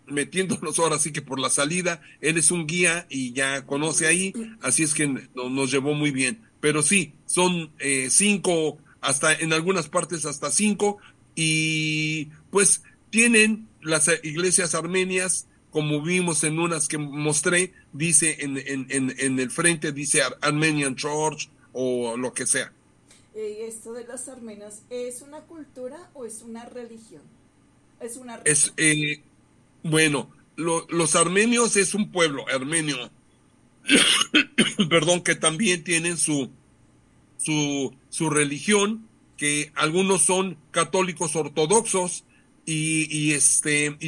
metiéndonos ahora sí que por la salida. Él es un guía y ya conoce ahí, así es que nos llevó muy bien. Pero sí, son 5, hasta en algunas partes hasta 5, y pues tienen las iglesias armenias, como vimos en unas que mostré, dice en el frente, dice Armenian Church o lo que sea. ¿Esto de los armenios es una cultura o es una religión? Es una religión. Bueno, los armenios es un pueblo armenio, perdón, que también tienen su religión, que algunos son católicos ortodoxos y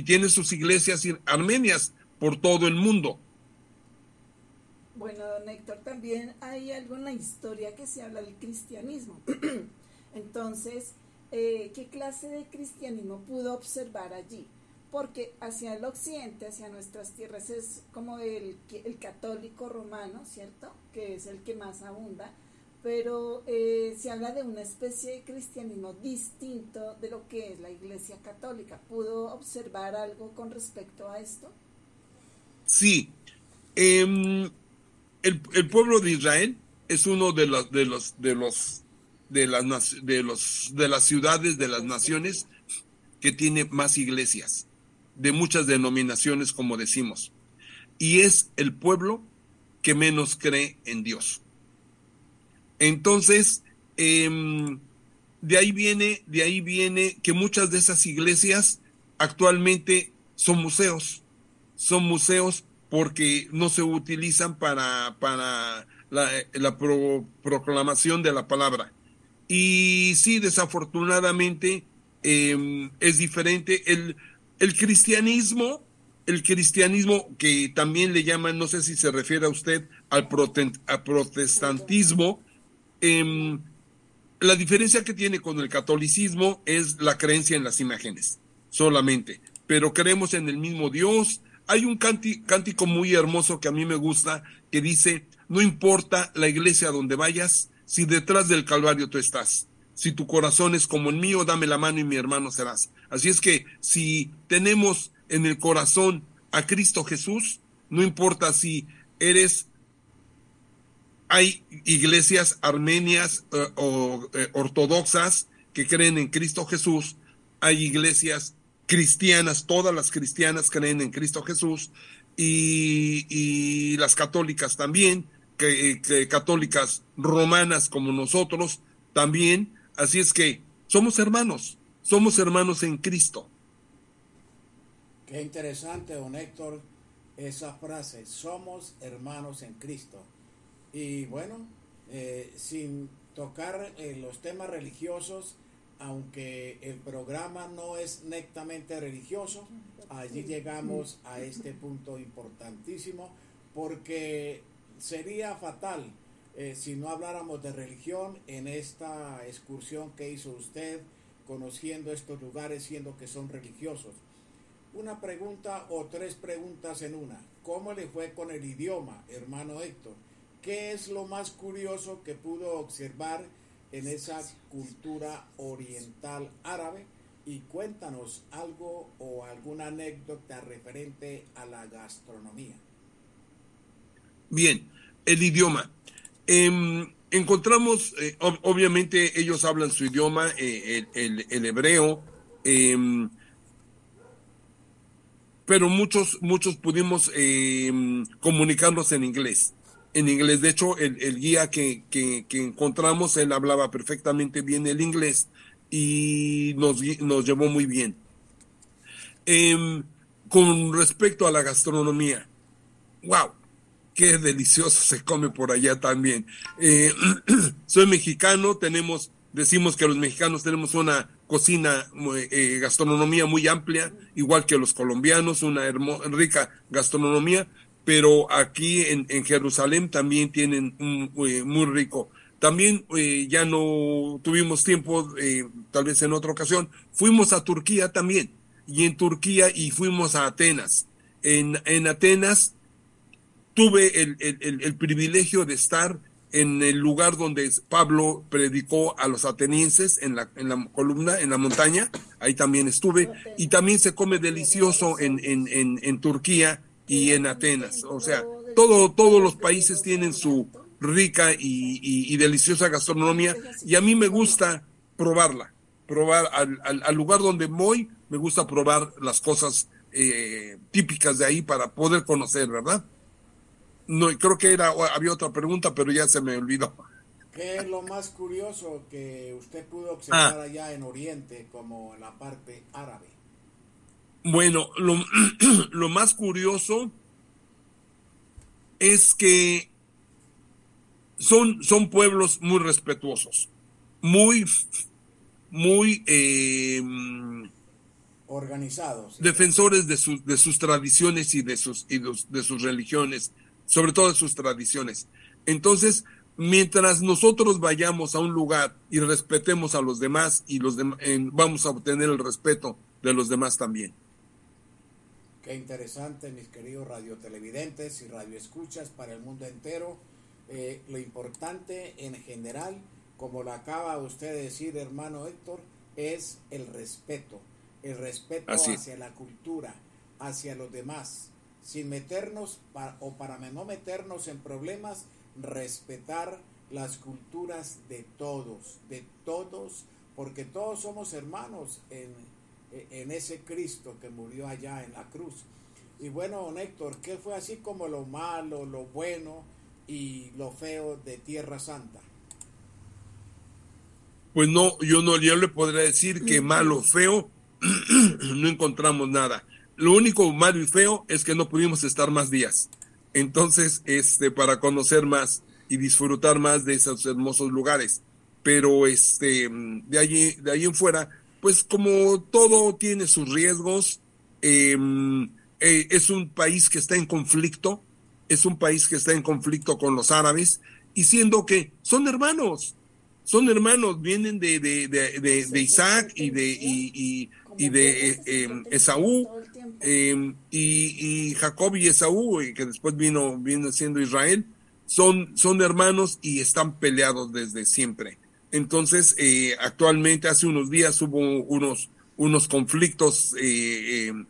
tienen sus iglesias armenias por todo el mundo. Bueno, don Héctor, también hay algo en la historia que se habla del cristianismo. Entonces, ¿qué clase de cristianismo pudo observar allí? Porque hacia el occidente, hacia nuestras tierras, es como el católico romano, ¿cierto? Que es el que más abunda, pero se habla de una especie de cristianismo distinto de lo que es la Iglesia Católica. ¿Pudo observar algo con respecto a esto? Sí. El pueblo de Israel es uno de las ciudades, de las naciones que tiene más iglesias, de muchas denominaciones, como decimos, y es el pueblo que menos cree en Dios. Entonces, de ahí viene que muchas de esas iglesias actualmente son museos porque no se utilizan para la proclamación de la palabra. Y sí, desafortunadamente es diferente. El cristianismo que también le llaman, no sé si se refiere a usted al protestantismo, la diferencia que tiene con el catolicismo es la creencia en las imágenes solamente, pero creemos en el mismo Dios. hay un cántico muy hermoso que a mí me gusta, que dice: no importa la iglesia a donde vayas, si detrás del Calvario tú estás. Si tu corazón es como el mío, dame la mano y mi hermano serás. Así es que si tenemos en el corazón a Cristo Jesús, no importa si hay iglesias armenias o ortodoxas que creen en Cristo Jesús, hay iglesias cristianas, todas las cristianas creen en Cristo Jesús, y las católicas también, que católicas romanas como nosotros también. Así es que somos hermanos en Cristo. Qué interesante, don Héctor, esa frase: somos hermanos en Cristo. Y bueno, sin tocar los temas religiosos, aunque el programa no es netamente religioso, allí llegamos a este punto importantísimo, porque sería fatal si no habláramos de religión en esta excursión que hizo usted, conociendo estos lugares, siendo que son religiosos. Una pregunta o tres preguntas en una: ¿cómo le fue con el idioma, hermano Héctor? ¿Qué es lo más curioso que pudo observar en esa cultura oriental árabe? Y cuéntanos algo o alguna anécdota referente a la gastronomía. Bien, el idioma. Encontramos, obviamente ellos hablan su idioma, el hebreo, pero muchos pudimos comunicarnos en inglés. De hecho, el guía que encontramos, él hablaba perfectamente bien el inglés y nos llevó muy bien. Con respecto a la gastronomía, ¡wow! Qué delicioso se come por allá también. Soy mexicano, decimos que los mexicanos tenemos una cocina, gastronomía muy amplia, igual que los colombianos, una rica gastronomía, pero aquí en Jerusalén también tienen muy rico. También ya no tuvimos tiempo, tal vez en otra ocasión, fuimos a Turquía también, y fuimos a Atenas. En Atenas tuve el privilegio de estar en el lugar donde Pablo predicó a los atenienses, en la columna, en la montaña. Ahí también estuve, y también se come delicioso en Turquía y en Atenas. O sea, todos los países tienen su rica y deliciosa gastronomía, y a mí me gusta probar al lugar donde voy, me gusta probar las cosas típicas de ahí para poder conocer, ¿verdad? No, creo que había otra pregunta, pero ya se me olvidó. ¿Qué es lo más curioso que usted pudo observar allá en Oriente, como en la parte árabe? Bueno, lo más curioso es que son pueblos muy respetuosos, muy organizados, defensores de sus tradiciones y de sus religiones, sobre todo de sus tradiciones. Entonces, mientras nosotros vayamos a un lugar y respetemos a los demás, vamos a obtener el respeto de los demás también. Qué interesante, mis queridos radiotelevidentes y radioescuchas para el mundo entero. Lo importante en general, como lo acaba usted de decir, hermano Héctor, es el respeto hacia la cultura, hacia los demás, sin meternos para no meternos en problemas, respetar las culturas de todos, porque todos somos hermanos en ese Cristo que murió allá en la cruz. Y bueno, don Héctor, ¿qué fue así como lo malo, lo bueno y lo feo de Tierra Santa? Pues no, yo le podría decir que malo, feo, no encontramos nada. Lo único malo y feo es que no pudimos estar más días. Entonces, para conocer más y disfrutar más de esos hermosos lugares. Pero de ahí en fuera, pues como todo tiene sus riesgos, es un país que está en conflicto, con los árabes, y siendo que son hermanos, vienen de Isaac y de Esaú, y Jacob y Esaú, que después vino siendo Israel, son hermanos y están peleados desde siempre. Entonces, actualmente, hace unos días hubo unos conflictos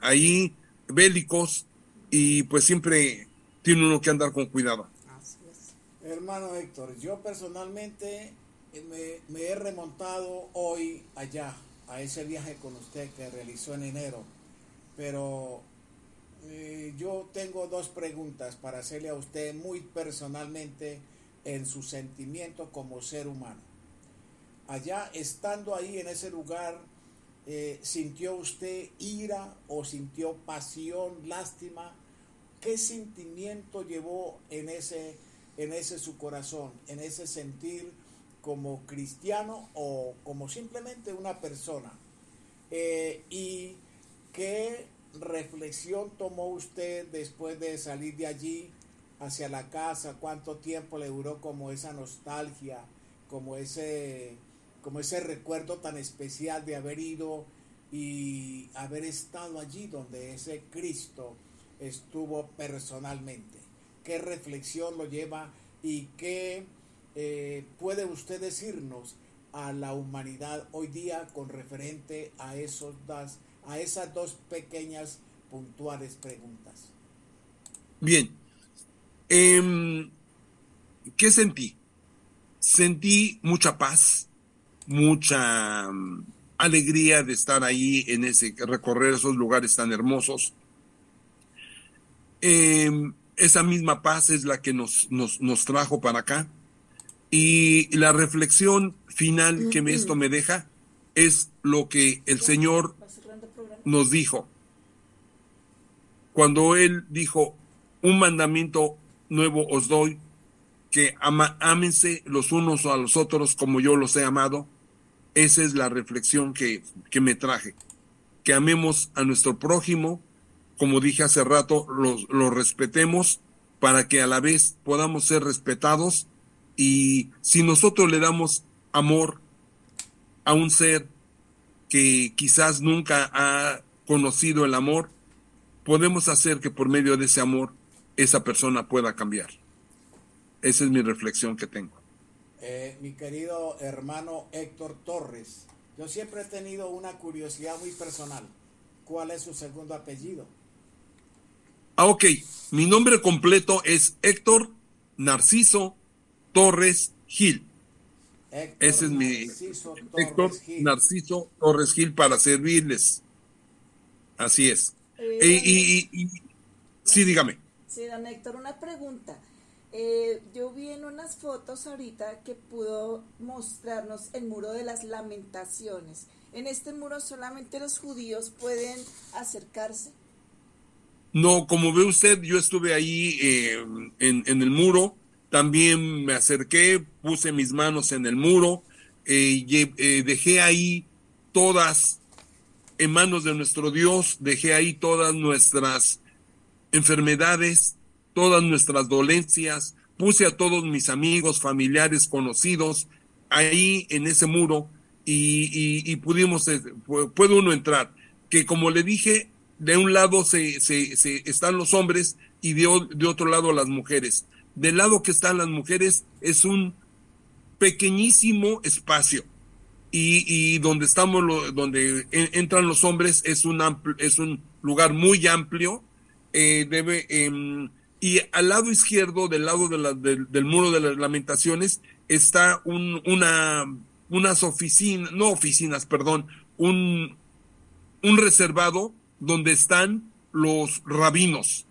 ahí, bélicos, y pues siempre tiene uno que andar con cuidado. Así es. Hermano Héctor, yo personalmente me he remontado hoy allá, a ese viaje con usted que realizó en enero, pero yo tengo dos preguntas para hacerle a usted muy personalmente en su sentimiento como ser humano. Allá, estando ahí en ese lugar, ¿sintió usted ira o sintió pasión, lástima? ¿Qué sentimiento llevó en ese su corazón, en ese sentir como cristiano o como simplemente una persona? ¿Y qué reflexión tomó usted después de salir de allí hacia la casa? ¿Cuánto tiempo le duró como esa nostalgia, como ese recuerdo tan especial de haber ido y haber estado allí donde ese Cristo estuvo personalmente? ¿Qué reflexión lo lleva y qué puede usted decirnos a la humanidad hoy día con referente a esas dos pequeñas puntuales preguntas? Bien, ¿qué sentí? Sentí mucha paz, mucha alegría de estar ahí recorrer esos lugares tan hermosos. Esa misma paz es la que nos trajo para acá. Y la reflexión final que esto me deja es lo que el Señor nos dijo. Cuando Él dijo, un mandamiento nuevo os doy, que ámense los unos a los otros como yo los he amado. Esa es la reflexión que me traje. Que amemos a nuestro prójimo, como dije hace rato, lo respetemos para que a la vez podamos ser respetados. Y si nosotros le damos amor a un ser que quizás nunca ha conocido el amor, podemos hacer que por medio de ese amor esa persona pueda cambiar. Esa es mi reflexión que tengo. Mi querido hermano Héctor Torres, yo siempre he tenido una curiosidad muy personal. ¿Cuál es su segundo apellido? Ok, mi nombre completo es Héctor Narciso Torres Gil. Ese es mi Héctor Narciso Torres Gil, para servirles. Así es. Sí, dígame. Sí, don Héctor, una pregunta. Yo vi en unas fotos ahorita que pudo mostrarnos el muro de las lamentaciones. ¿En este muro solamente los judíos pueden acercarse? No, como ve usted, yo estuve ahí en el muro. También me acerqué, puse mis manos en el muro, dejé ahí todas en manos de nuestro Dios, dejé ahí todas nuestras enfermedades, todas nuestras dolencias, puse a todos mis amigos, familiares, conocidos ahí en ese muro y pudimos, puede uno entrar, que como le dije, de un lado están los hombres y de otro lado las mujeres. Del lado que están las mujeres es un pequeñísimo espacio y donde donde entran los hombres es un lugar muy amplio. Y al lado izquierdo, del lado del muro de las lamentaciones, está unas oficinas, no oficinas, perdón, un reservado donde están los rabinos.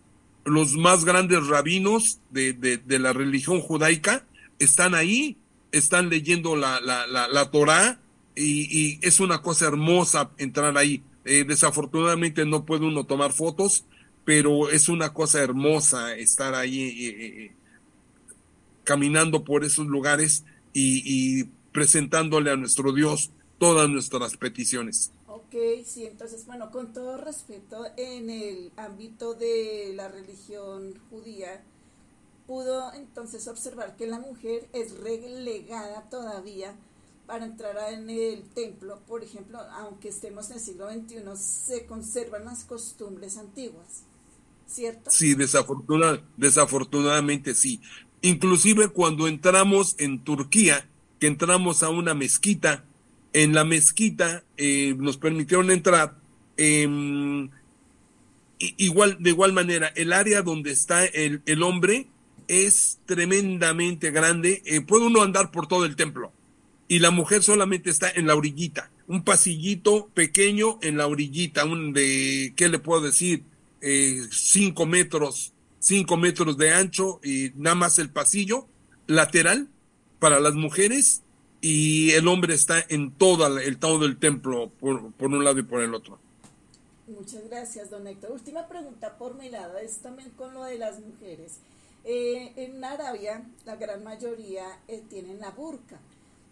Los más grandes rabinos de la religión judaica están ahí, están leyendo la Torá, y es una cosa hermosa entrar ahí. Desafortunadamente no puede uno tomar fotos, pero es una cosa hermosa estar ahí caminando por esos lugares y presentándole a nuestro Dios todas nuestras peticiones. Ok, sí, entonces, bueno, con todo respeto, en el ámbito de la religión judía, pudo entonces observar que la mujer es relegada todavía para entrar en el templo, por ejemplo, aunque estemos en el siglo XXI, se conservan las costumbres antiguas, ¿cierto? Sí, desafortunadamente sí. Inclusive cuando entramos en Turquía, que entramos a una mezquita, en la mezquita nos permitieron entrar, de igual manera, el área donde está el hombre es tremendamente grande, puede uno andar por todo el templo, y la mujer solamente está en la orillita, un pasillito pequeño en la orillita, ¿qué le puedo decir? 5 metros, 5 metros de ancho, y nada más el pasillo lateral para las mujeres, y el hombre está en todo el templo, por un lado y por el otro. Muchas gracias, don Héctor. Última pregunta por mi lado, es también con lo de las mujeres. En Arabia, la gran mayoría tienen la burka.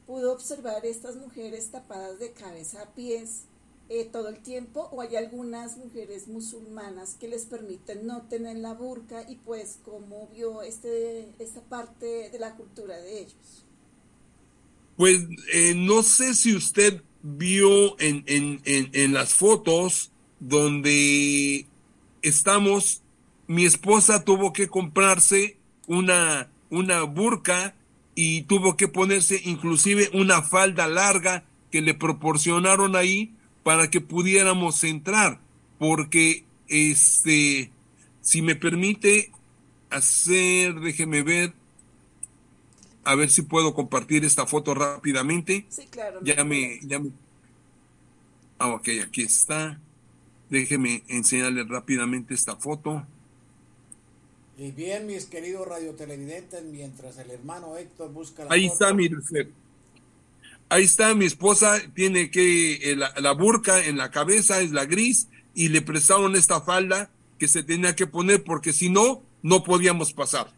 ¿Pudo observar estas mujeres tapadas de cabeza a pies todo el tiempo, o hay algunas mujeres musulmanas que les permiten no tener la burka, y pues cómo vio esta parte de la cultura de ellos? Pues no sé si usted vio en las fotos donde estamos, mi esposa tuvo que comprarse una burka y tuvo que ponerse inclusive una falda larga que le proporcionaron ahí para que pudiéramos entrar, porque si me permite déjeme ver, a ver si puedo compartir esta foto rápidamente. Sí, claro. Ok, aquí está. Déjeme enseñarle rápidamente esta foto. Y bien, mis queridos radiotelevidentes, mientras el hermano Héctor busca la Ahí foto. está, mire usted. Ahí está, mi esposa tiene la burka en la cabeza, es la gris, y le prestaron esta falda que se tenía que poner, porque si no, no podíamos pasar.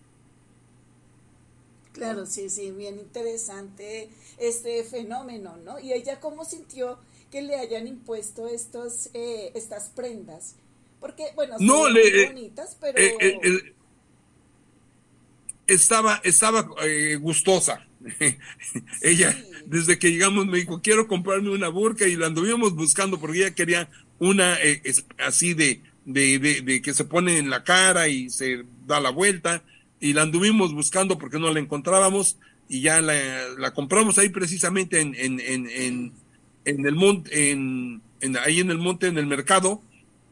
Claro, sí, bien interesante este fenómeno, ¿no? ¿Y ella cómo sintió que le hayan impuesto estas prendas? Porque, bueno, son muy bonitas, pero... Estaba gustosa. Ella, sí, desde que llegamos, me dijo, quiero comprarme una burka, y la anduvimos buscando porque ella quería una así de que se pone en la cara y se da la vuelta, y la anduvimos buscando porque no la encontrábamos, y ya la compramos ahí precisamente en el monte, ahí en el monte, en el mercado,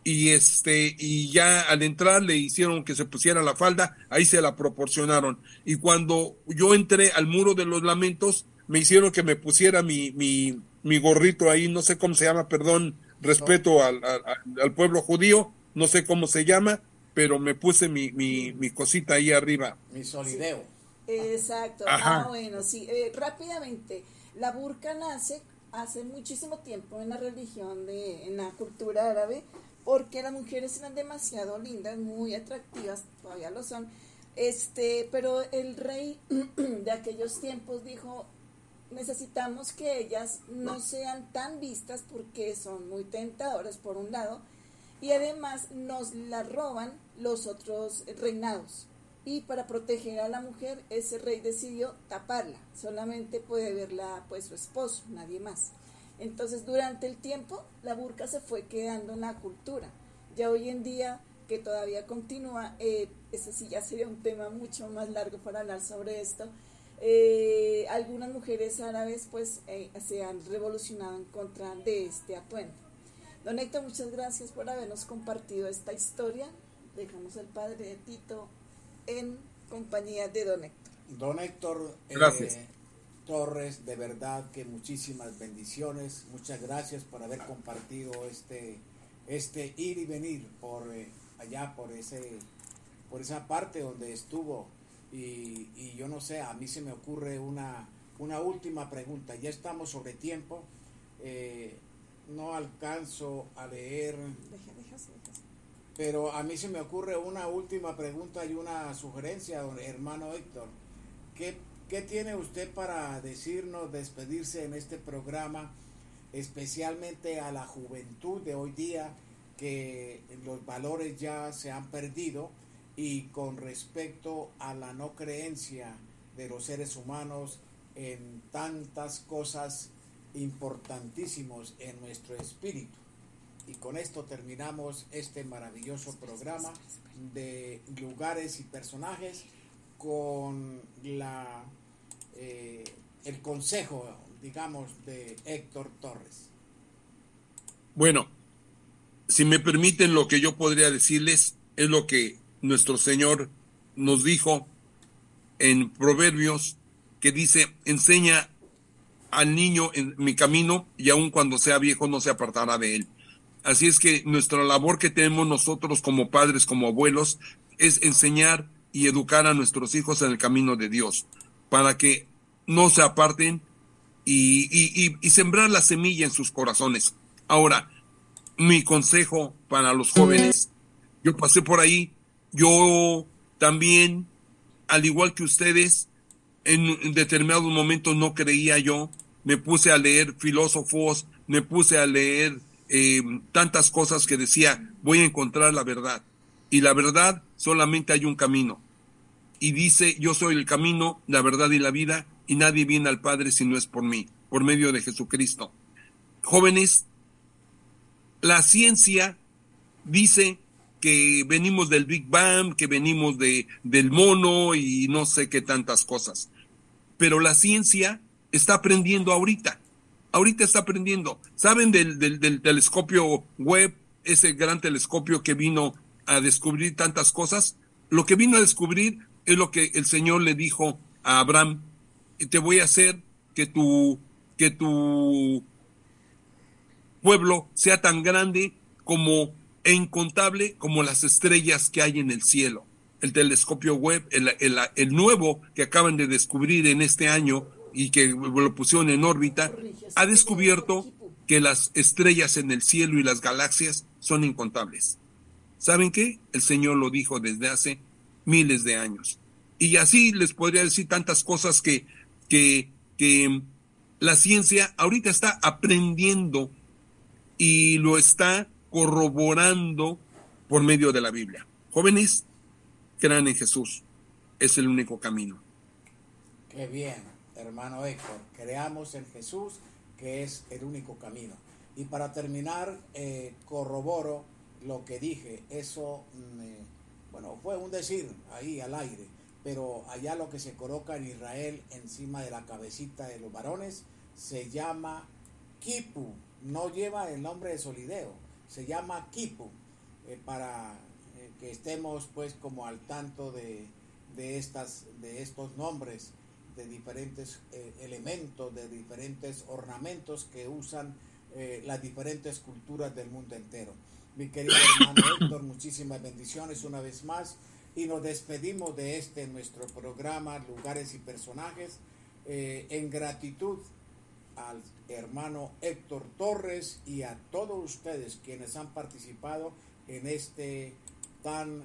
y ya al entrar le hicieron que se pusiera la falda, ahí se la proporcionaron, y cuando yo entré al Muro de los Lamentos, me hicieron que me pusiera mi gorrito ahí, no sé cómo se llama, perdón, respeto al pueblo judío, no sé cómo se llama, pero me puse mi cosita ahí arriba. Mi solideo. Sí, exacto. Ajá. Bueno, sí. Rápidamente, la burka nace hace muchísimo tiempo en la religión, en la cultura árabe, porque las mujeres eran demasiado lindas, muy atractivas, todavía lo son, pero el rey de aquellos tiempos dijo, necesitamos que ellas no sean tan vistas porque son muy tentadoras por un lado, y además nos la roban los otros reinados, y para proteger a la mujer ese rey decidió taparla, solamente puede verla pues su esposo, nadie más. Entonces durante el tiempo la burka se fue quedando en la cultura. Ya hoy en día, que todavía continúa, ese sí ya sería un tema mucho más largo para hablar sobre esto, algunas mujeres árabes pues se han revolucionado en contra de este atuendo. Don Héctor, muchas gracias por habernos compartido esta historia. Dejamos al padre de Tito en compañía de don Héctor. Don Héctor, gracias. Torres, de verdad que muchísimas bendiciones, muchas gracias por haber compartido este ir y venir por allá, por esa parte donde estuvo, y yo no sé, a mí se me ocurre una última pregunta, ya estamos sobre tiempo, no alcanzo a leer, pero a mí se me ocurre una última pregunta y una sugerencia, don hermano Héctor. ¿Qué tiene usted para decirnos, despedirse en este programa, especialmente a la juventud de hoy día, que los valores ya se han perdido, y con respecto a la no creencia de los seres humanos en tantas cosas importantísimos en nuestro espíritu. Y con esto terminamos este maravilloso programa de lugares y personajes con el consejo, digamos, de Héctor Torres. Bueno, si me permiten, lo que yo podría decirles es lo que nuestro Señor nos dijo en Proverbios, que dice: enseña al niño en mi camino, y aun cuando sea viejo no se apartará de él. Así es que nuestra labor que tenemos nosotros como padres, como abuelos, es enseñar y educar a nuestros hijos en el camino de Dios, para que no se aparten y sembrar la semilla en sus corazones. Ahora, mi consejo para los jóvenes: yo pasé por ahí, yo también, al igual que ustedes, en determinados momentos no creía yo, me puse a leer filósofos, me puse a leer tantas cosas que decía, voy a encontrar la verdad. Y la verdad, solamente hay un camino. Y dice: yo soy el camino, la verdad y la vida, y nadie viene al Padre si no es por mí, por medio de Jesucristo. Jóvenes, la ciencia dice que venimos del Big Bang, que venimos del mono y no sé qué tantas cosas. Pero la ciencia está aprendiendo ahorita está aprendiendo. ¿Saben del telescopio Webb, ese gran telescopio que vino a descubrir tantas cosas? Lo que vino a descubrir es lo que el Señor le dijo a Abraham: te voy a hacer que tu pueblo sea tan grande e incontable como las estrellas que hay en el cielo. El telescopio Webb, el nuevo que acaban de descubrir en este año y que lo pusieron en órbita, ha descubierto que las estrellas en el cielo y las galaxias son incontables. ¿Saben qué? El Señor lo dijo desde hace miles de años. Y así les podría decir tantas cosas que la ciencia ahorita está aprendiendo y lo está corroborando por medio de la Biblia. Jóvenes, crean en Jesús, es el único camino. Qué bien, hermano Héctor, creamos en Jesús, que es el único camino. Y para terminar, corroboro lo que dije. Eso, fue un decir ahí al aire, pero allá lo que se coloca en Israel encima de la cabecita de los varones se llama kipu, no lleva el nombre de solideo, se llama kipu, para que estemos pues como al tanto de estos nombres, de diferentes elementos, de diferentes ornamentos que usan las diferentes culturas del mundo entero. Mi querido hermano Héctor, muchísimas bendiciones una vez más, y nos despedimos de nuestro programa Lugares y Personajes, en gratitud al hermano Héctor Torres y a todos ustedes quienes han participado en este tan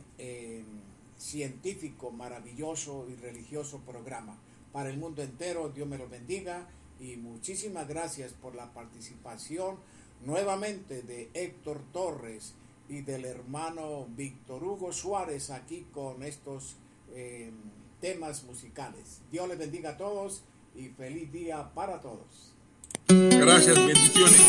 científico, maravilloso y religioso programa. Para el mundo entero, Dios me los bendiga, y muchísimas gracias por la participación nuevamente de Héctor Torres y del hermano Víctor Hugo Suárez aquí con estos temas musicales. Dios les bendiga a todos y feliz día para todos. Gracias, bendiciones.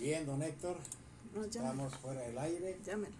Bien, don Héctor, No, llámelo. estamos fuera del aire. Llámelo.